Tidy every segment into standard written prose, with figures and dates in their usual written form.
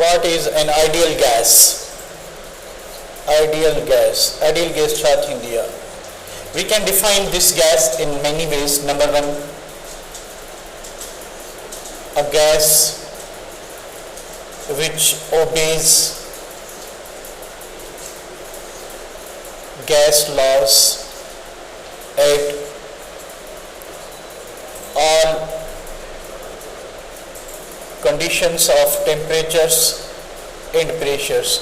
what is an ideal gas? Ideal gas छा थींदी आहे? We can define this gas in many ways. Number one, a gas which obeys gas laws at all conditions of temperatures and pressures.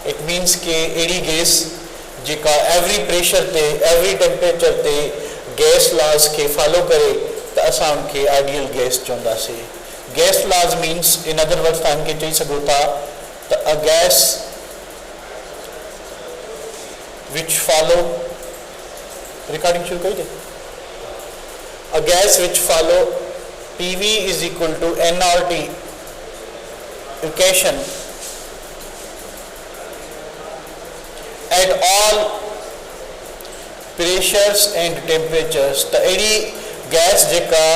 It means कि अहिड़ी gas जेका every pressure ते every temperature ते gas laws खे follow करे त असां उनखे आइडियल गैस चवंदासीं. Gas laws means in other words तव्हां उनखे चई सघो था त a gas which follow recording शुरू कई. A gas which follow PV is equal to nRT equation at all pressures and temperatures. त अहिड़ी गैस जेका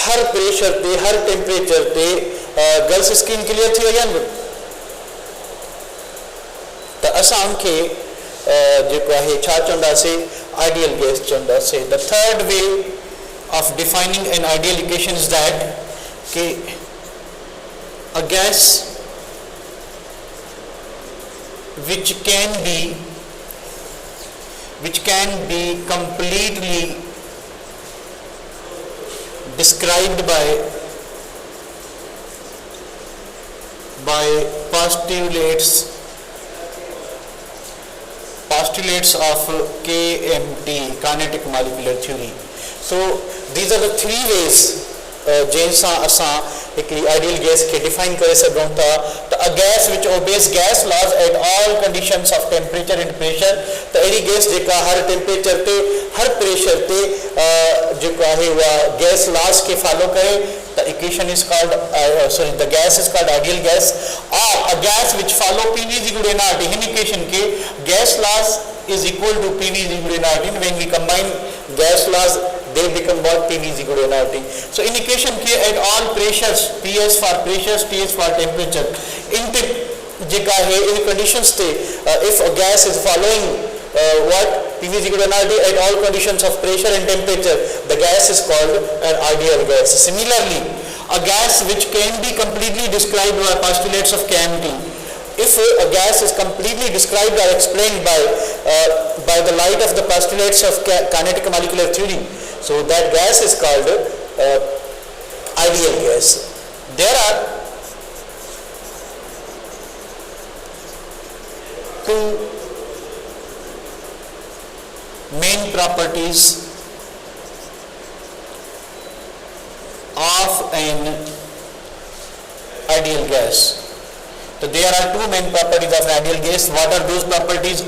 हर प्रेशर ते हर टेम्परेचर ते गर्ल्स स्किन क्लियर थी वई आहे न, त असां उनखे जेको आहे छा चवंदासीं आइडियल गैस चवंदासीं. The third way of defining an ideal equation is that कि a gas which can be completely described by postulates of KMT, kinetic molecular theory. So these are the three ways जंहिंसां असां हिकिड़ी ideal gas खे define करे सघूं था. त a gas which obeys gas laws at all conditions of temperature and pressure. त अहिड़ी गैस जेका हर टेम्परेचर ते हर प्रेशर ते जेको आहे उहा गैस लॉज खे फॉलो करे. The equation is called the gas is called ideal gas. Or a gas which follow PV is equal to nRT. In equation के gas loss is equal to PV is equal to nRT. When we combine gas loss, they become what? PV is equal to nRT. So in equation के at all pressures, PS for pressures, TS for temperature. In जेका है in conditions ते if a gas is following what? PV is equal to nRT at all conditions of pressure and temperature, the gas is called an ideal gas. Similarly, a gas which can be completely described by postulates of KMT. If a gas is completely described or explained by the light of the postulates of kinetic molecular theory, so that gas is called ideal gas. There are two main properties of an ideal gas. So there are two main properties of an ideal gas. What are those properties? A,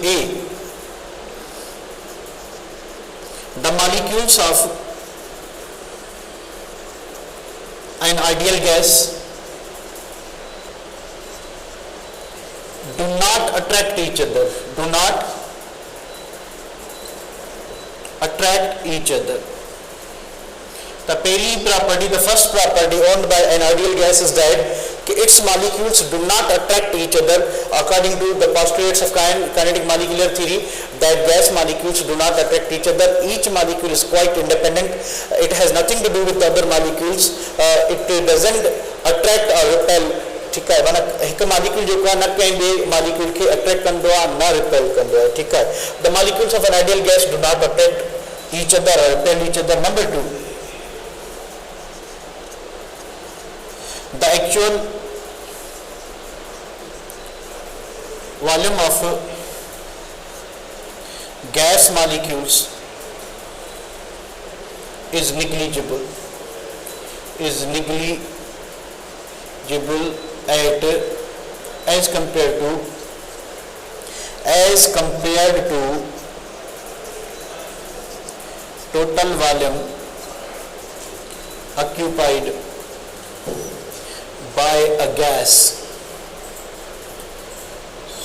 the molecules of an ideal gas do not attract each other. Do not attract each other. The property, the first property owned by an ideal gas is that its molecules do not attract each other. According to the postulates of kinetic molecular theory, that gas molecules do not attract each other. Each molecule is quite independent. It has nothing to do with the other molecules. It doesn't attract or repel. ठीक है, माना हिकु molecule जेको आहे न कंहिं ॿिए molecule खे अट्रैक्ट कंदो आहे न रिपेल कंदो आहे. ठीकु आहे. The molecules of an ideal gas do not attract each other or repel each other. Number two, the actual volume of gas molecules is negligible at as compared to total volume occupied by a gas.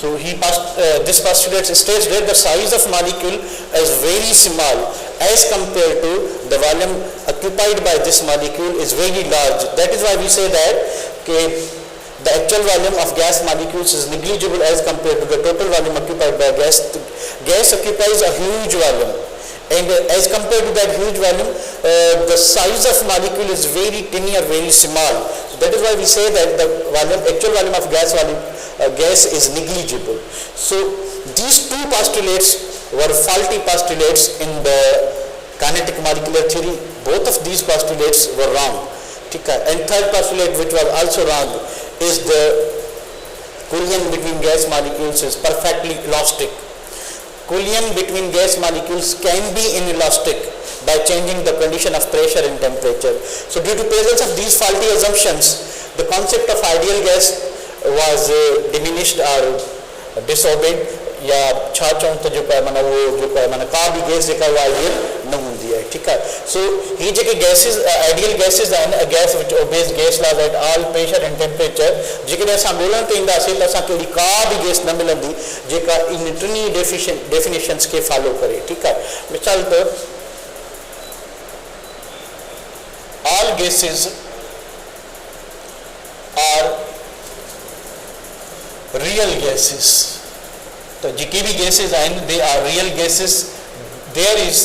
So this postulate states that the size of molecule is very small as compared to the volume occupied by this molecule is very large. That is why we say that the actual volume of gas molecules is negligible as compared to the total volume occupied by gas. Gas occupies a huge volume, and as compared to that huge volume, the size of molecule is very tiny or very small. So that is why we say that the actual volume of gas is negligible. So these two postulates were faulty postulates in the kinetic molecular theory. Both of these postulates were wrong. And third postulate, which was also wrong, is the collision between gas molecules is perfectly elastic. Collision between gas molecules can be inelastic by changing the condition of pressure and temperature. So due to presence of these faulty assumptions, the concept of ideal gas was diminished or disobeyed, या छा चऊं त जेको आहे माना उहो जेको आहे माना का बि गैस जेका उहा आइडियल न हूंदी आहे. ठीकु आहे. सो ही जेके गैसिस आइडियल गैसिस आहिनि, gas which obeys gas laws at all pressure and temperature, जेकॾहिं असां ॻोल्हण ते ईंदासीं त असांखे अहिड़ी का बि गैस न मिलंदी जेका इन टिनी डेफिनेशन्स खे फॉलो करे. ठीकु आहे. मिसाल तौरु all gases are real gases. तो जेके भी गैसेस आहिनि they are real gases. There is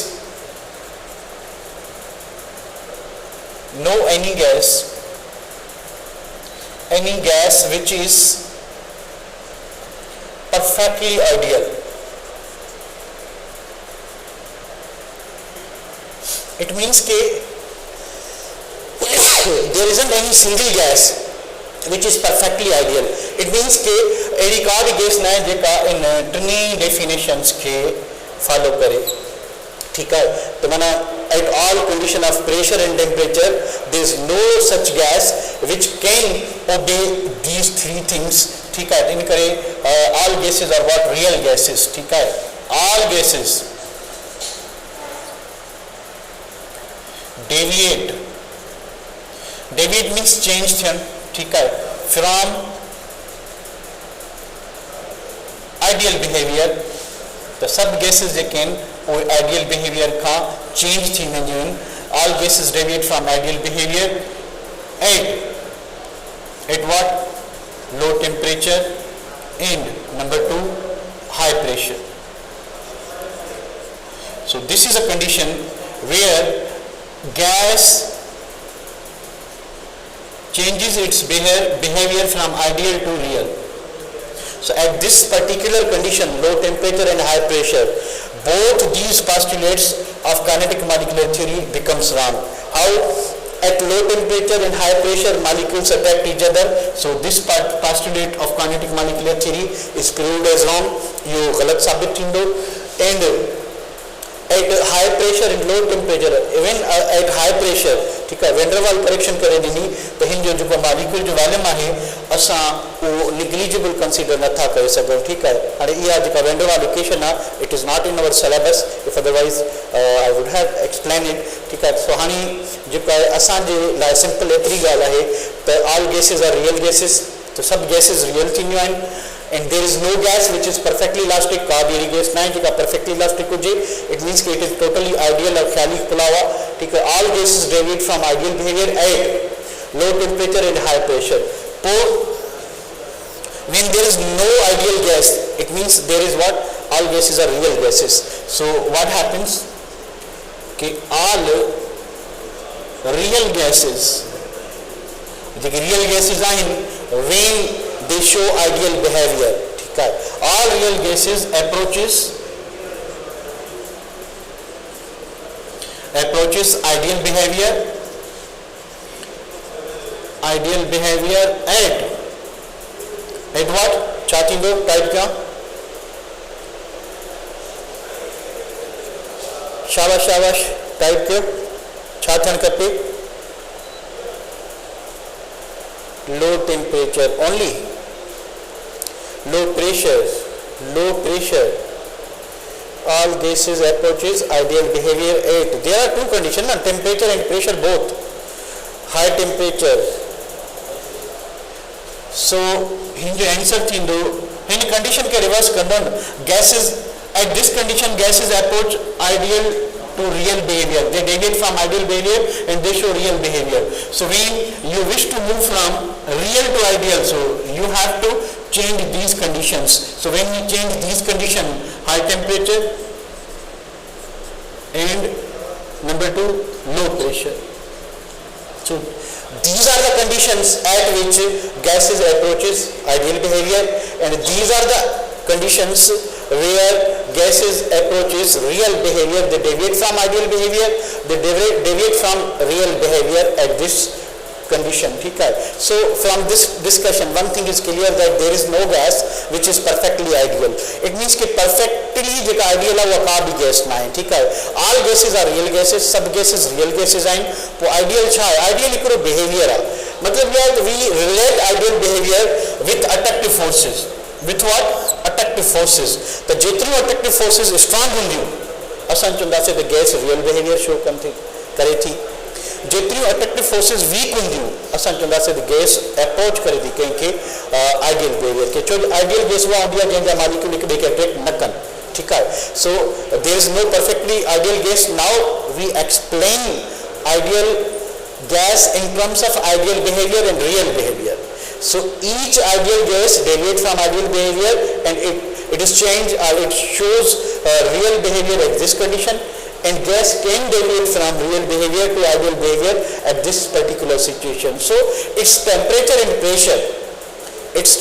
no any gas which is perfectly ideal. It means के there isn't any single gas which is perfectly ideal. It means के अहिड़ी का भी gas न आहे जेका इन टिनी डेफिनेशन्स खे फॉलो करे. ठीकु आहे. त माना at all condition of pressure and temperature there is no such gas which can obey these three things. ठीकु आहे. इन करे all gases are what real gases. ठीकु आहे. all gases deviate means change थियनि. ठीकु आहे. From ideal behaviour. त सभु गैसिस जेके आहिनि उहे आइडियल बिहेवियर खां चेंज थी वेंदियूं आहिनि. All gases deviate from ideal behaviour at what low temperature and number 2 high pressure. So this is a condition where gas changes its behavior from ideal to real. So at this particular condition, low temperature and high pressure, both these postulates of kinetic molecular theory becomes wrong. How? At low temperature and high pressure molecules attract each other. So this postulate of kinetic molecular theory is proved as wrong. यो गलत साबित थींदो. And at high pressure and low temperature, even at high pressure, ठीक है, van der Waals correction करे ॾिनी त हिन जो जेको मॉलिक्यूल जो वॉल्यूम आहे असां उहो निग्लिजिबल कंसीडर नथा करे सघूं. ठीकु आहे. हाणे इहा जेका वेंडरवाल इक्वेशन आहे it is not in our syllabus. If otherwise I would have explain it. ठीकु आहे. सो हाणे जेको आहे असांजे लाइ सिंपल एतिरी ॻाल्हि आहे त all gases are real gases. त सभु गैसिस रियल थींदियूं आहिनि. And there is no gas which is perfectly elastic. का भी गैस ना है जो perfectly elastic हो जाए. It means that it is totally ideal और ख्याली खुला हुआ. ठीक है. All gases deviate from ideal behavior at low temperature and high pressure. तो when there is no ideal gas, it means there is what? All gases are real gases. So what happens? कि all real gases, जो real gases आहिनि when they show ideal behavior. ठीक है. All real gases approaches ideal behavior at what? चाची लोग type क्या? शाबाश type क्यों? छा थियण खपे? low temperature only. Low pressure all gases approaches ideal behavior at. There are two conditions, temperature and pressure both. High temperature. So हिन जो आंसर थींदो हिन कंडीशन के रिवर्स कंदो. gases at this condition gases approach ideal to real behavior. They deviate from ideal behavior and they show real behavior. So when you wish to move from real to ideal, so you have to change these conditions. So when you change these conditions, high temperature and number 2, low pressure. So these are the conditions at which gases approaches ideal behavior, and these are the conditions where gases approaches real behavior. They deviate from ideal behavior, they deviate from real behavior at this condition. ठीक है. So from this discussion one thing is clear that there is no gas which is perfectly ideal. It means कि perfectly जो ideal है वो का भी gas ना है. ठीक है. All gases are real gases, सब gases real gases हैं. तो ideal छा है, ideal इकरो behavior है. मतलब यार we relate ideal behavior with attractive forces. With what? Attractive forces. तो जितनी attractive forces strong होंगी असन चुंदा से the gas real behavior show करे थी. जेतरी अट्रैक्टिव फोर्सेस वीक होंदी असन चंदा से गैस अप्रोच करे थी कहीं आइडियल बिहेवियर के जो आइडियल गैस वो आंदिया जंहिंजा मालिक्यूल हिक ॿिए खे अट्रैक्ट न कनि. ठीक है. So there is no perfectly ideal gas. Now we explain ideal gas in terms of ideal behavior and real behavior. So each ideal gas deviates from ideal behavior and it is changed or it shows real behavior at this condition, and gas can deviate from real behavior to ideal behavior at this particular situation. So it's temperature and pressure which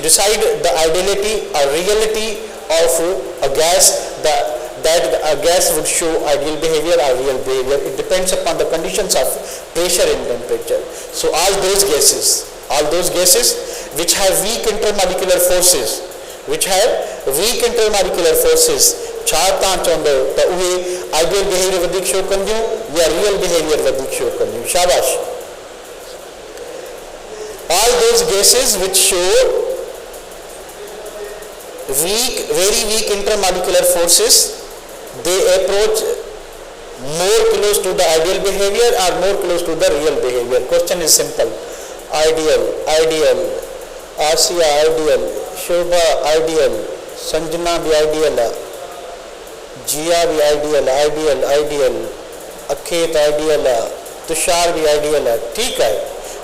decide the ideality or reality of a gas, that a gas would show ideal behavior or real behavior. It depends upon the conditions of pressure and temperature. So all those gases which have weak intermolecular forces, छा तव्हां चवंदो त उहे ideal behaviour वधीक show कंदियूं या real behaviour वधीक show कंदियूं? शाबाश. All those gases which show very weak intermolecular forces, they approach more close to the ideal behavior or more close to the real behavior. Question is simple. Ideal, Asiya ideal, Shobha ideal, Sanjana भी ideal है, जिया भी ideal, अखेत ideal है, तुषार भी ideal है. ठीक है.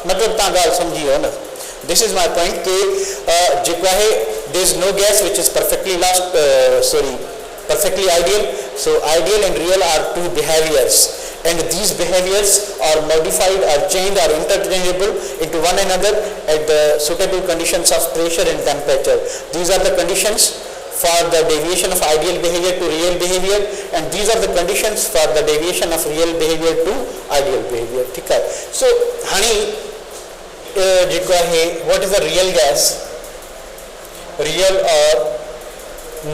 मतलब तव्हां ॻाल्हि सम्झी वियो न. दिस इज माय पॉइंट कि जेको आहे there is no gas which is perfectly ideal. So ideal and real are two behaviors, and these behaviors are modified or changed or interchangeable into one another at the suitable conditions of pressure and temperature. These are the conditions for the deviation of ideal behavior to real behavior, and these are the conditions for the deviation of real behavior to ideal behavior. ठीक है. So हाणे जेको आहे what is the real gas, real or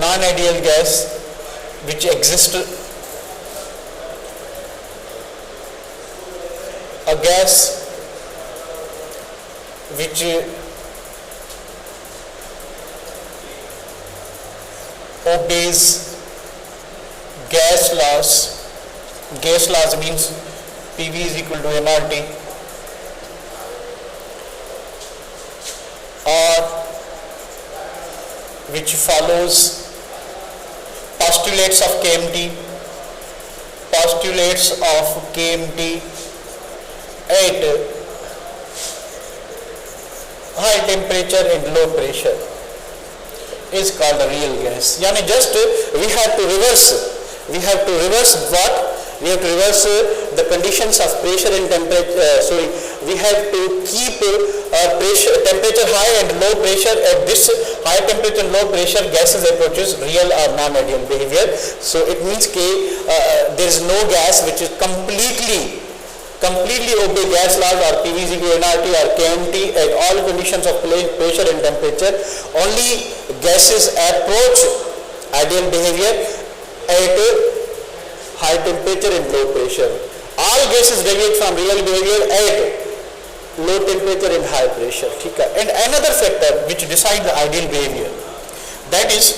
non-ideal gas which exist? A gas which obeys gas laws. Gas laws means PV is equal to nRT, or which follows postulates of KMT at high temperature and low pressure is called a real gas. Yani just we have to reverse what? We have to reverse the conditions of pressure and temperature. We have to keep temperature high and low pressure. At this high temperature and low pressure, gases approaches real or non-ideal behavior. So it means that there is no gas which is completely obey gas laws or PV is equal to nRT or KMT at all conditions of pressure and temperature. Only gases approach ideal behavior at high temperature and low pressure. All gases deviate from real behavior at low temperature and high pressure. ठीक है. And another factor which decides the ideal behavior, that is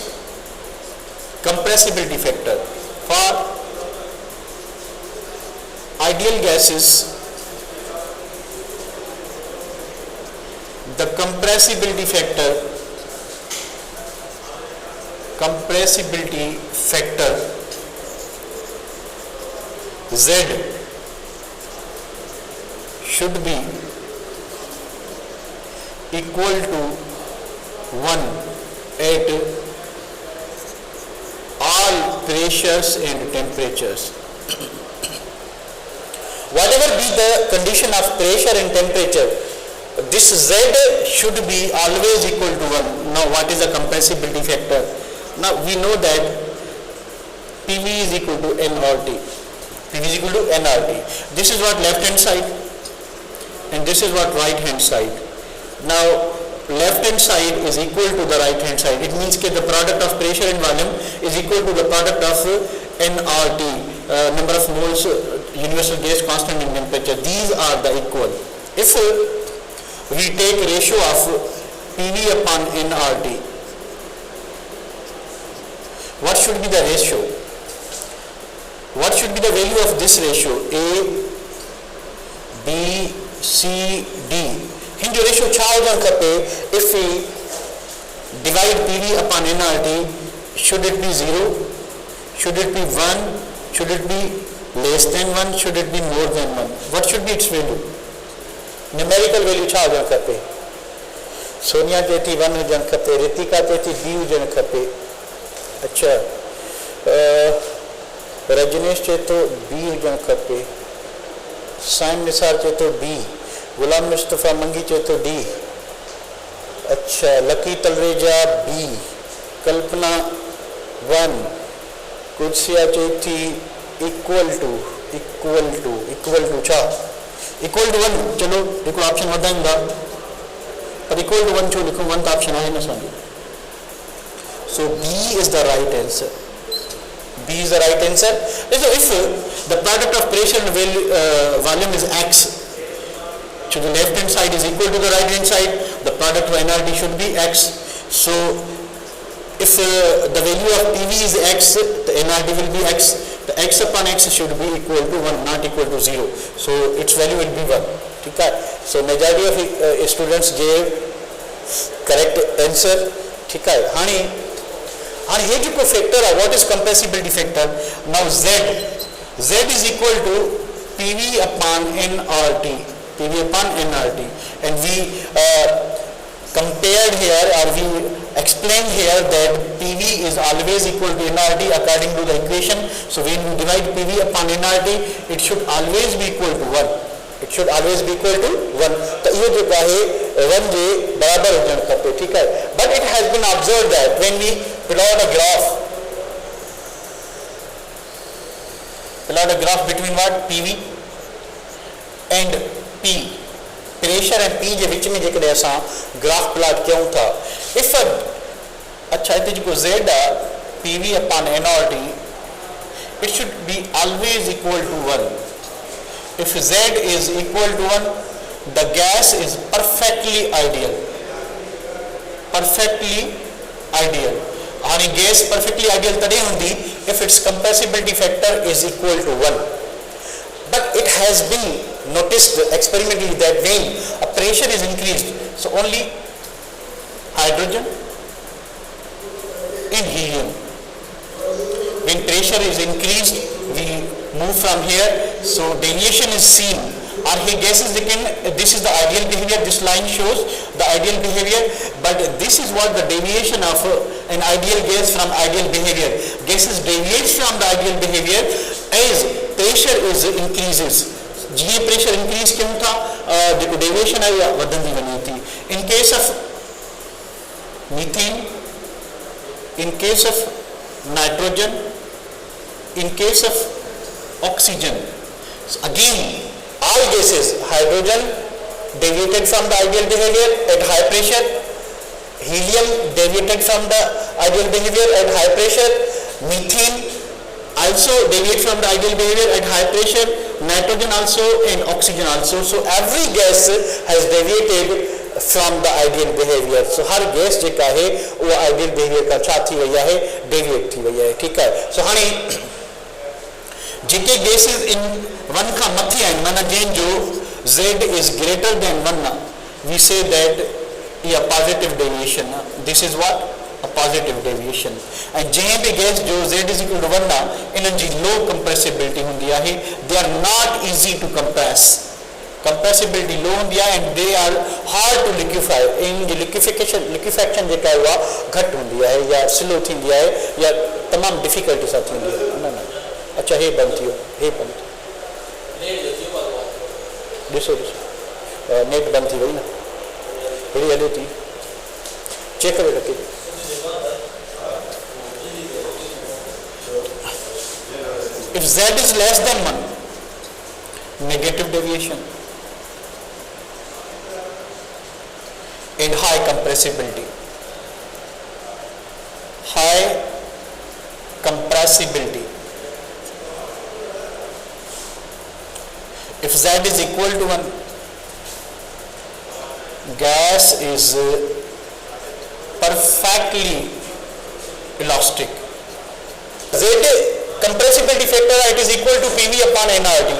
compressibility factor. For ideal gases, the compressibility factor compressibility factor Z should be equal to 1 at all pressures and temperatures. Whatever be the condition of pressure and temperature, this Z should be always equal to 1. Now what is the compressibility factor? Now we know that PV is equal to nRT. PV is equal to nRT. This is what left hand side and this is what right hand side. Now left hand side is equal to the right hand side. It means that the product of pressure and volume is equal to the product of nRT, number of moles, universal gas constant and temperature. These are the equal. If we take ratio of PV upon nRT, what should be the ratio? What should be the value of this ratio? A, B, C, D. In the ratio if we divide PV upon nRT, should it be 0? Should it be 1? Should it be less than 1? Should it be more than 1? What should be its value? Numerical value Sonia चेती 1 हुजण खपे, रितिका चेती 2 हुजण खपे. अच्छा, रजनीश चेतो 2 हुजण खपे, साइम निसार चेतो 2, गुलाम मुस्तफ़ा मंगी चेतो D. अच्छा, lucky Talreja B, कल्पना 1, कुर्सिया चेती इक्वल टू छा इक्वल टू 1. चलो हिकिड़ो ऑप्शन वधाईंदा पर इक्वल टू 1 छो लिखूं? 1 तो ऑप्शन आहे न असांजो. So B is the right answer. B is the right answer. So if the product of pressure and volume is X, so the left hand side is equal to the right hand side, the product of nRT should be X. So if the value of PV is X, the nRT will be X. The X upon X should be equal to 1, not equal to 0. So its value will be 1. Okay? So majority of students gave correct answer. Okay? And here you factor, what is compressibility factor? Now Z is equal to PV upon nRT. PV upon nRT. And we compared here, or we explained here that PV is always equal to nRT according to the equation. So when we divide PV upon nRT, it should always be equal to 1. It should always be equal to 1. तो ये जो है 1 जे बराबर हो जाना खपे, ठीक है? But it has been observed that when we plot a graph between what? PV and P, pressure and P जे विच में जेकॾहिं असां ग्राफ प्लॉट कयूं था, if अच्छा हिते जेको Z आहे PV upon nRT, it should be always equal to 1. If Z is equal to 1, the gas is perfectly ideal. Perfectly ideal. And gas perfectly ideal तॾहिं हूंदी if its compressibility factor is equal to 1. But it has been noticed experimentally that when a pressure is increased, so only hydrogen and helium. When pressure is increased, we move from here, so deviation is seen. Or here gases again, this is the ideal behavior, this line shows the ideal behavior, but this is what the deviation of an ideal gas from ideal behavior. Gases deviates from the ideal behavior as pressure is increases. Ji pressure increase क्यों था? देखो deviation है या वधंदी वञे थी. In case of methane, in case of nitrogen, in case of oxygen, so again all gases, hydrogen deviated from the ideal behavior at high pressure, helium deviated from the ideal behavior at high pressure, methane also deviate from the ideal behavior at high pressure, nitrogen also and oxygen also. So every gas has deviated from the ideal behavior. So her gas जेका है वो ideal behavior का छा थी वही है, deviate थी वही है, ठीक है? So हाणे जेके gases in 1 खां मथे आहिनि, माना जंहिंजो Z is greater than 1, we say that a positive deviation. This is what? a positive deviation. And जैं भी गैस जो z is equal to 1 ना इन्हनि जी low compressibility हुंदी आहे, they are not easy to compress. Compressibility low हुंदी आहे and they are hard to liquefy. In ji liquefaction जेका हुआ घट हुंदी आहे या slow थींदी आहे या तमाम difficulty सां थींदी आहे. न अच्छा हे बंद थियो, हे बंद ॾिसो नेट बंद थी वई न हेड़ी हले थी चेक करे रखे. If z is less than 1, negative deviation and high compressibility. High compressibility. If z is equal to 1, gas is perfectly elastic. Z compressibility factor it is equal to PV upon nRT.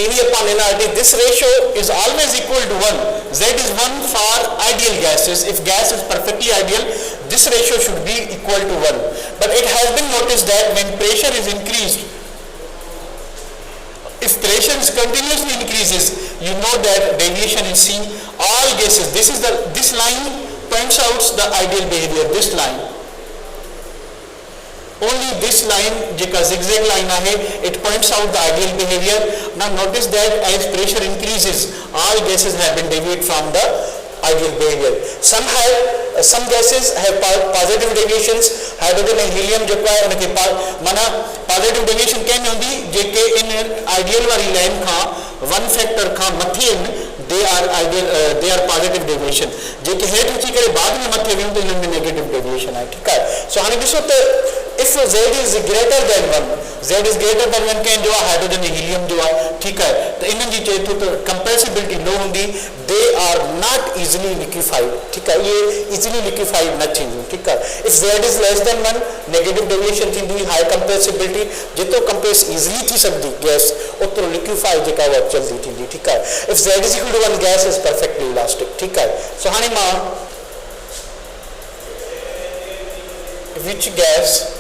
PV upon nRT, this ratio is always equal to 1. Z is 1 for ideal gases. If gas is perfectly ideal, this ratio should be equal to 1. But it has been noticed that when pressure is increased, if pressure is continuously increases, you know that deviation is seen. All gases, this line points out the ideal behavior, this line. Only this line, jeka zigzag line ahe, it points out the ideal behavior. Now notice that as pressure increases, all gases have been deviate from the ideal behavior. Some gases have positive deviations. Hydrogen and helium जेको है उनके माना positive deviation कें होंदी जेके इन ideal वाली line खां 1 factor खां मथे they are ideal, they are positive deviation. जेके हेठ अची करे बाद में मथे वेंदो इन में negative deviation है. ठीक है. So हाणे ॾिसो त if z is greater than 1, z is greater than 1 कें जो hydrogen and helium जो है. ठीक है. तो इन्हनि जी चए थो त compressibility low होंदी, they are not easily liquefied. ठीक है. ये easily liquefied न थींदियूं. ठीक है. If z is less than 1, negative deviation थींदी, high compressibility, जेतिरो compress easily थी सघंदी गैस ओतिरो liquefy जेका उहा जल्दी थींदी. ठीक है. If z is equal to 1, gas is perfectly elastic. ठीक है. So हाणे मां which gas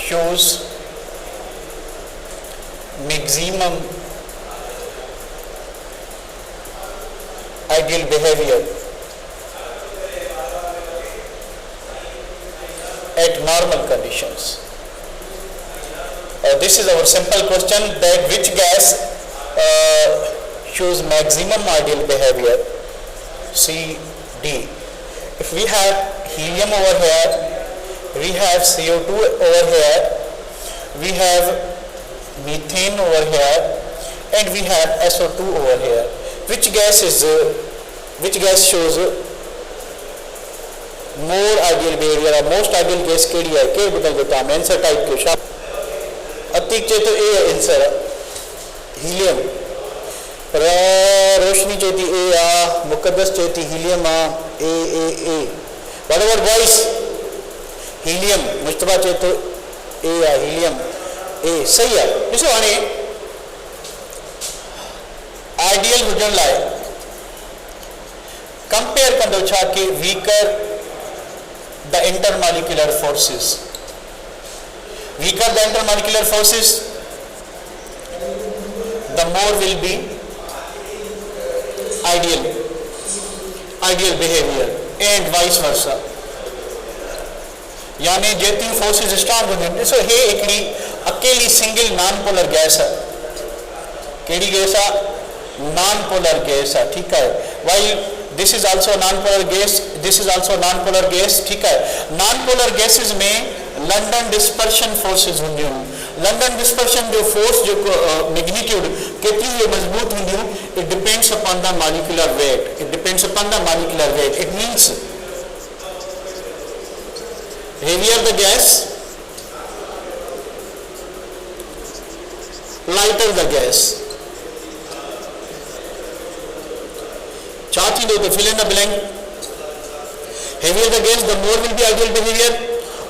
shows maximum ideal behavior at normal conditions. This is our simple question, that which gas shows maximum ideal behavior. C, D. If we have helium over here, we have CO2 over here, we have methane over here, and we have SO2 over here. Which gas shows more ideal behavior or most ideal gas केड़ी है? के बदल देता है answer type के शाप अतीक चे तो ए आंसर हीलियम, रोशनी चेती ए आ, मुकद्दस चेती हीलियम आ, ए व्हाट अबाउट बॉयज? हीलियम. मुश्तबा चए तो ए आ, हीलियम ए सही है. ॾिसो हाणे आइडियल हुजण लाइ कंपेयर कंदो छा कि weaker the intermolecular forces. Weaker the intermolecular forces, the more will be ideal behavior, and vice versa. यानी जेतियूं फोर्सिस स्ट्रांग हूंदियूं. ॾिसो हे हिकिड़ी अकेली सिंगल नॉन पोलर गैस आहे. कहिड़ी गैस आहे? नॉन पोलर गैस आहे. ठीकु आहे. While this is also known polar gas, this is also known polar gas. ठीकु आहे. नॉन पोलर गैसेस में लंडन डिस्पर्शन फोर्सिस हूंदियूं. लंडन डिस्पर्शन जो फोर्स जेको मैग्नीट्यूड केतिरी ये मजबूत हूंदियूं, it depends upon the molecular weight. It depends upon the molecular weight. It means heavier the gas, lighter the gas. छा थींदो त fill in the blank. Heavier the gas, the more will be ideal behavior,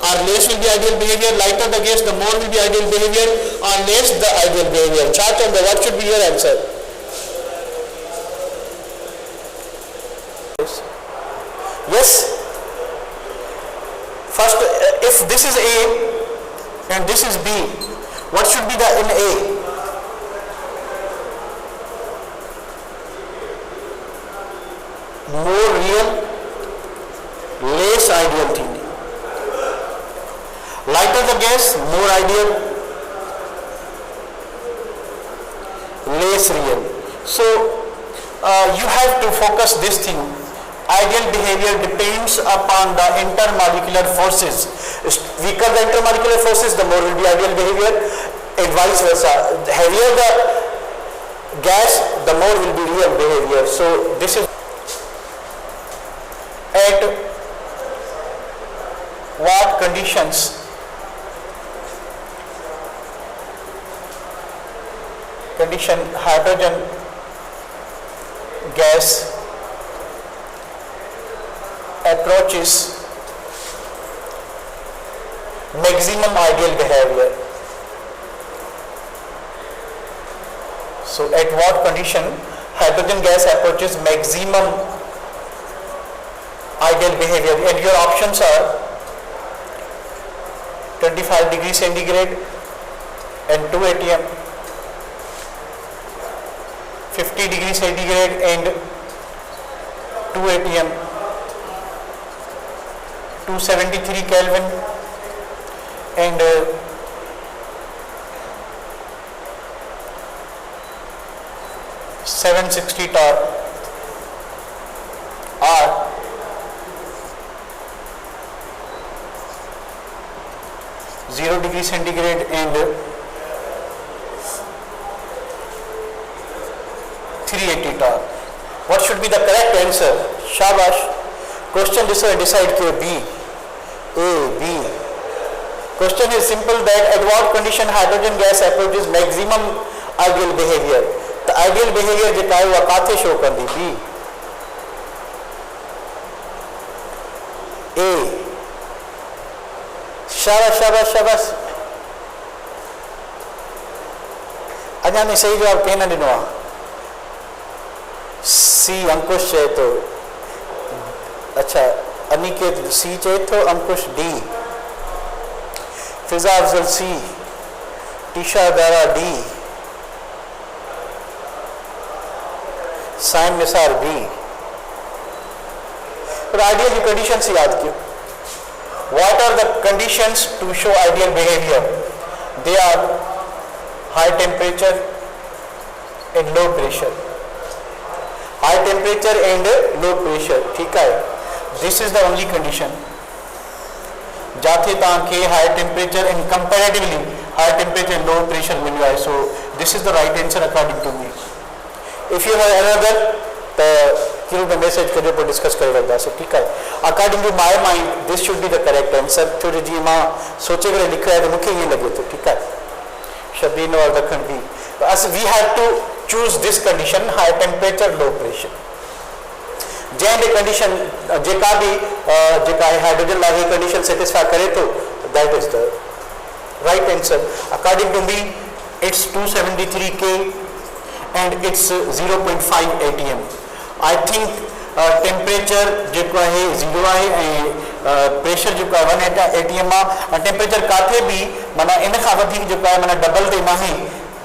or less will be ideal behavior. Lighter the gas, the more will be ideal behavior, or less the ideal behavior. छा चवंदो? What should be your answer? Yes. First, if this is A and this is B, what should be the in A? More real, less ideal thing. Lighter the gas, more ideal, less real. So you have to focus this thing. Ideal behavior depends upon the intermolecular forces. Weaker the intermolecular forces, the more will be ideal behavior, and vice versa. Heavier the gas, the more will be real behavior. So this is at what conditions hydrogen gas approaches maximum ideal behavior. So at what condition hydrogen gas approaches maximum ideal behavior, and your options are 25 degrees centigrade and 2 atm, 50 degrees centigrade and 2 atm, 273 Kelvin and 760 torr, or 0 degree centigrade and 380 torr. What should be the correct answer? Shabash. Question decide कि B, A, B. Question is simple that at what condition hydrogen gas approaches maximum ideal behavior. The ideal behavior जेका है वो काथे show कर दी B. A. शाबाश. अञा ने सही जवाब कंहिं न ॾिनो आहे. सी अंकुश चए थो. अच्छा, अनिकेत सी चए थो, अंकुश डी, फिजा अफजल सी, टीशा दारा डी, साइम निसार बी. पर आइडियल कंडीशंस याद कियो. What are the conditions to show ideal behavior? They are high temperature and low pressure. High temperature and low pressure. ठीक है. This is the only condition. जाते तांके high temperature and comparatively high temperature and low pressure मिल जाए. So this is the right answer according to me. If you have another, through the message करियो पर discuss करे रखदा से. ठीक है. According to my mind, this should be the correct answer. थोड़ी जी मां सोचे करे लिखा है तो मुझे ये लगे तो. ठीक है. शबीन और दखन भी. As we have to choose this condition, high temperature, low pressure. Jain भी कंडीशन जेका भी जेका हाइड्रोजन लागे कंडीशन सेटिस्फाई करे तो that is the right answer. According to me, it's 273 K and it's 0.5 atm. I think temperature जेको आहे 0 आहे ऐं प्रेशर जेको आहे 1 atm आहे. टेम्परेचर काथे बि माना इन खां वधीक जेको आहे माना डबल ते नाहे,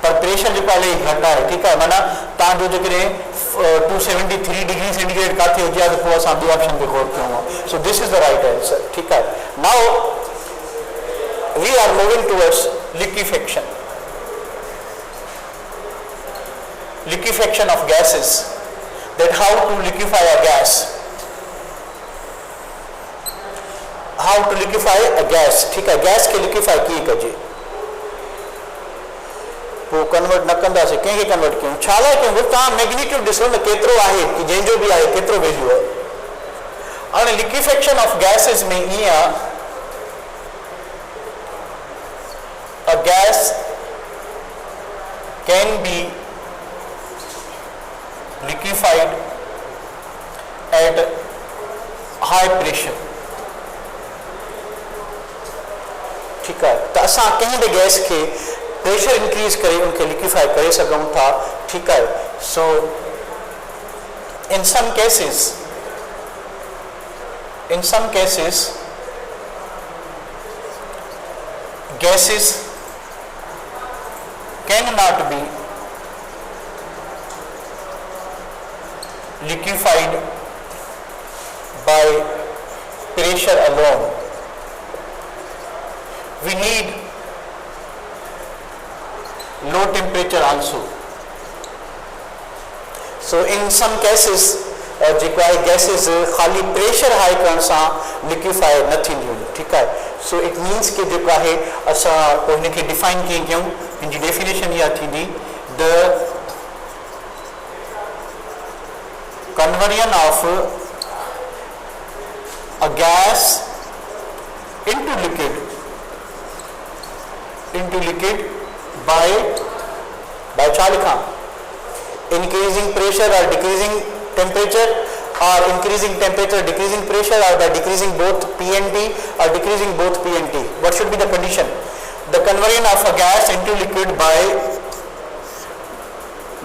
पर प्रेशर जेको आहे घटि आहे. ठीकु आहे. माना तव्हांजो जेकॾहिं 273 डिग्री सेंटीग्रेड काथे हुजे आहे त पोइ असां ॿिए ऑप्शन ते गौर कयूं आहे. So this is the right answer. ठीकु आहे. Now we are moving towards liquefaction. Liquefaction of gases. That how to liquefy a gas. How to liquefy a gas. ठीक है. गैस के लिक्विफाई कीअं कजे. पोइ कन्वर्ट न कंदासीं. कंहिंखे कन्वर्ट कयूं. छा लाइ कयूं. तव्हां मैग्नीट्यूड ॾिसो न केतिरो आहे कि जंहिंजो बि आहे केतिरो वैल्यू आहे. हाणे लिक्विफेक्शन ऑफ गैसेस में ईअं आहे. A gas can be liquefied at high pressure. ठीक है. तो असां कंहिं बि गैस के प्रेशर इंक्रीज करे उनके लिक्विफाई करे सघूं था. ठीक है. So in some cases in some cases gases cannot be liquefied by pressure alone. We need low temperature also. So in some cases जेको आहे गैसेस खाली प्रेशर हाई करण सां लिक्विफाई न थींदियूं आहिनि, ठीकु आहे. सो इट मीन्स कि जेको आहे असां पोइ हिनखे डिफाइन कीअं कयूं, हिनजी डेफिनेशन इहा थींदी the conversion of a gas into liquid by छा लिखां, increasing pressure or decreasing temperature, or increasing temperature decreasing pressure, or by decreasing both P and T or decreasing both P and T. What should be the condition? The conversion of a gas into liquid by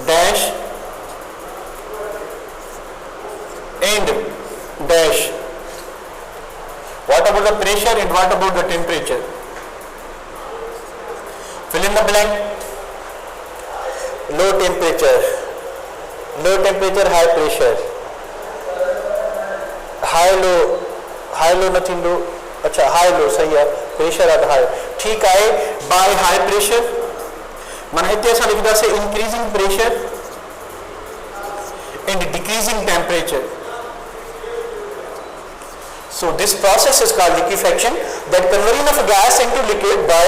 dash and dash. What about the pressure and what about the temperature? Fill in the blank. Low temperature, high pressure, high low nothing low, अच्छा high low सही है, pressure at high, ठीक है. by high pressure माना हिते असां लिखंदासीं increasing pressure and decreasing temperature. So this process is called liquefaction. That conversion of a gas into liquid by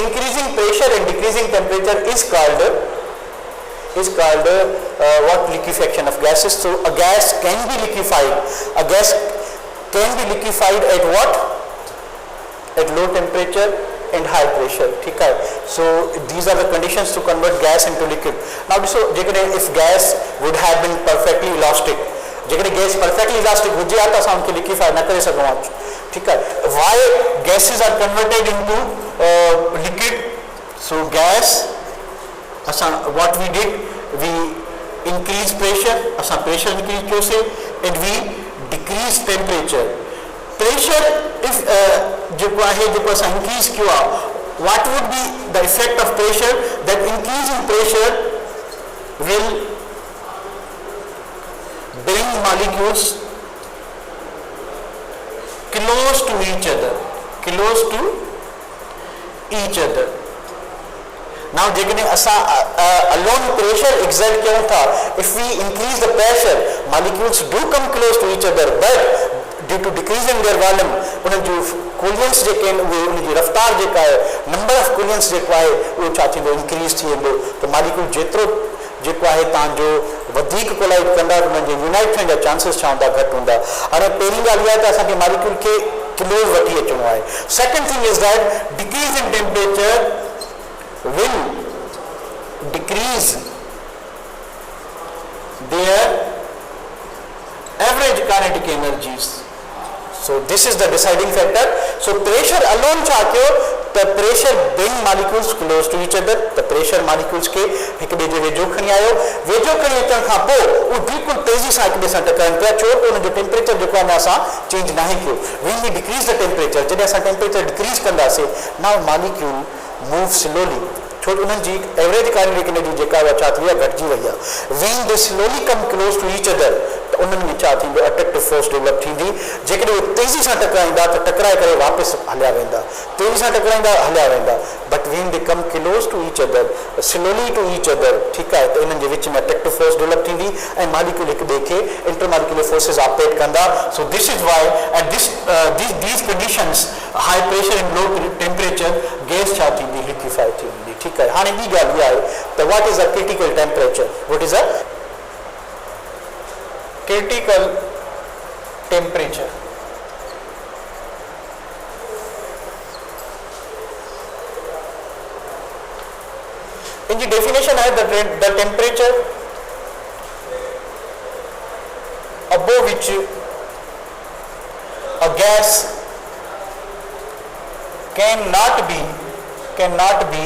increasing pressure and decreasing temperature is called what? Liquefaction of gases. So a gas can be liquefied. A gas can be liquefied at what? At low temperature and high pressure. ठीक है. So these are the conditions to convert gas into liquid. Now so if gas would have been perfectly elastic, जेकॾहिं gas perfectly elastic हुजे हा त असां उनखे liquefy न करे सघूं था, ठीकु आहे. Why gases are converted into liquid. So gas असां what we did, we increase pressure, असां प्रेशर इंक्रीज कयोसीं and we decrease temperature. Pressure if जेको आहे जेको असां इंक्रीज कयो आहे, what would be the effect of pressure? That increase in pressure will bring molecules close to each other. Now जेकॾहिं असां alone pressure exert कयूं था, if we increase the pressure, molecules do come close to each other, but due to decreasing their volume, उन्हनि जूं कूलियंट्स जेके आहिनि उहे उनजी रफ़्तार जेका आहे, नंबर ऑफ कूलियंट्स जेको आहे उहो छा थींदो, इंक्रीज थी वेंदो. त मालिक्यूल जेतिरो जेको आहे तव्हांजो वधीक कोलाइड कंदा, उन्हनि जे यूनाइट थियण जा चांसिस छा हूंदा, घटि हूंदा. हाणे पहिरीं ॻाल्हि इहा आहे त असांखे मालिक्यूल खे क्लोज वठी अचिणो आहे. Second thing is that decrease in temperature will decrease there average kinetic energies. So this is the deciding factor. So pressure alone छा कयो त pressure bring molecules close to each other. त pressure molecules खे हिक ॿिए जे वेझो खणी आयो. वेझो खणी अचण खां पोइ उहे बिल्कुलु तेज़ी सां हिक ॿिए सां टकराइनि पिया, छो त उनजो टेम्परेचर जेको आहे असां चेंज नाहे कयो. when we decrease the temperature, जॾहिं असां टेम्परेचर डिक्रीज कंदासीं, now molecule move slowly, छो उन्हनि जी एवरेज काइनेटिक एनर्जी जेका उहा छा थी आहे, घटिजी वई आहे. when they slowly come close to each other, त उन्हनि में छा थींदो, अट्रैक्टिव फोर्स डेवलप थींदी. जेकॾहिं उहे तेज़ी सां टकराईंदा त टकराए करे वापसि हलिया वेंदा, तेज़ी सां टकराईंदा हलिया वेंदा. But when they come close to each other, slowly to each other, ठीकु आहे, त इन्हनि जे विच में अट्रैक्टिव फोर्स डेवलप थींदी ऐं मालिक्यूल हिक ॿिए खे इंटरमालिक्यूलर फोर्सिस ऑपरेट कंदा. So this is why at these conditions, high pressure and low temperature, gas छा थींदी, लिक्विफाई थींदी. ठीकु आहे. हाणे ॿी ॻाल्हि इहा आहे त what is a critical temperature. What is a critical temperature? In the definition है the temperature above which a gas cannot be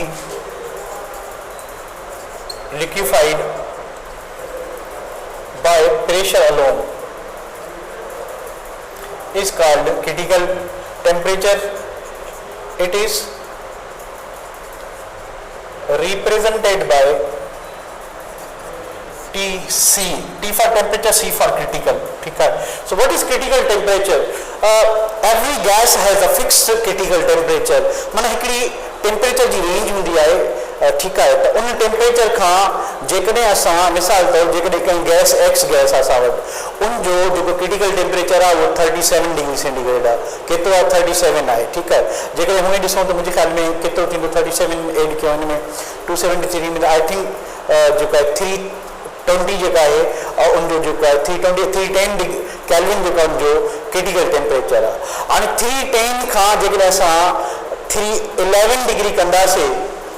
liquefied by pressure alone is called critical temperature. It is represented by TC, T for temperature, C for critical. So what is critical temperature? Every gas has a fixed critical temperature. माना हिकड़ी temperature जी range हूंदी आहे, ठीक है, तो उन temperature का जेकॾहिं असां मिसाल तौर जेकॾहिं कहीं गैस एक्स गैस आहे असां वटि उन जो जेको क्रिटिकल टेम्परेचर आहे उहो 37 डिग्री सेंटीग्रेड आहे, केतिरो आहे 37 आहे, ठीकु आहे। जेकॾहिं हुन ॾिसूं त मुंहिंजे ख़्याल में केतिरो थींदो 37 एड कयो हिन में 273 में आई थिंक जेको आहे 320 जेका आहे उनजो जेको आहे 310 कैल्विन जेका उनजो क्रिटिकल टेम्परेचर आहे। हाणे 310 खां जेकॾहिं असां 311 डिग्री कंदासीं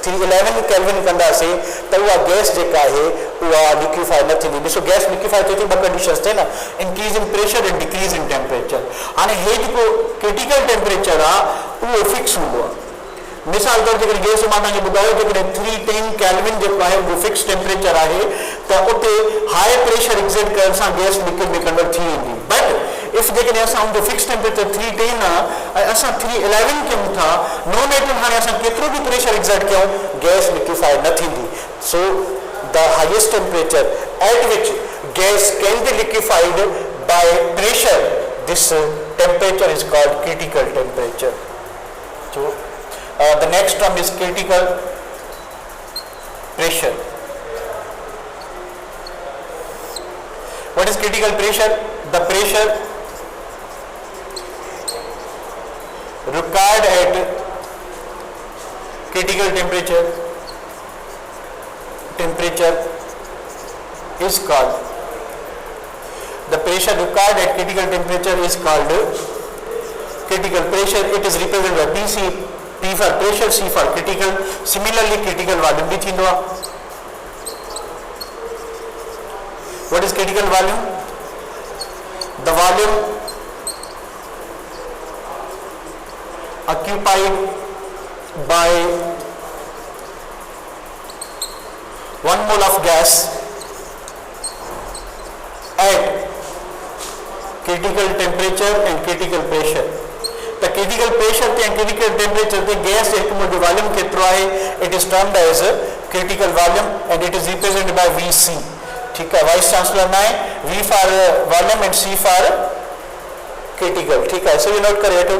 311 कैल्विन कंदासीं त उहा गैस जेका आहे उहा लिक्विफाई न थींदी। ॾिसो गैस लिक्विफाई थिए थी ॿ कंडीशन्स ते न, increase in pressure and decrease in temperature. हाणे हे जेको क्रिटिकल टेम्परेचर आहे उहो फिक्स हूंदो आहे। मिसाल तौर जेकॾहिं गैस मां तव्हांखे ॿुधायो जेकॾहिं 310 कैल्विन जेको आहे उहो फिक्स टेम्परेचर आहे त उते हाई प्रेशर एक्सेट करण सां गैस लिक्विड में कन्वर्ट थी वेंदी। बट इफ जेकॾहिं असां उनजो फिक्स टेम्परेचर 310 आहे ऐं असां 311 कयूं था, नो मैटर हाणे असां केतिरो बि प्रेशर एक्सेट कयूं गैस लिक्विफाई न थींदी। So the highest temperature at which gas can be liquefied by pressure, this temperature is called critical temperature. So the next term is critical pressure. What is critical pressure? The pressure required at critical temperature is called, the pressure required at critical temperature is called critical pressure. It is represented by PC, P for pressure, C for critical. Similarly critical volume bhi thindo आहे। What is critical volume? The volume occupied by 1 mole of gas at critical temperature and critical pressure. The critical pressure and critical temperature the gas एक मोल जो volume केतिरो आहे, it is termed as critical volume and it is represented by VC। ठीक है, vice chancellor ना है, V for volume and C for critical। ठीक है, so you note करें तो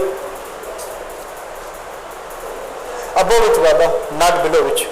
above which rather, not below which।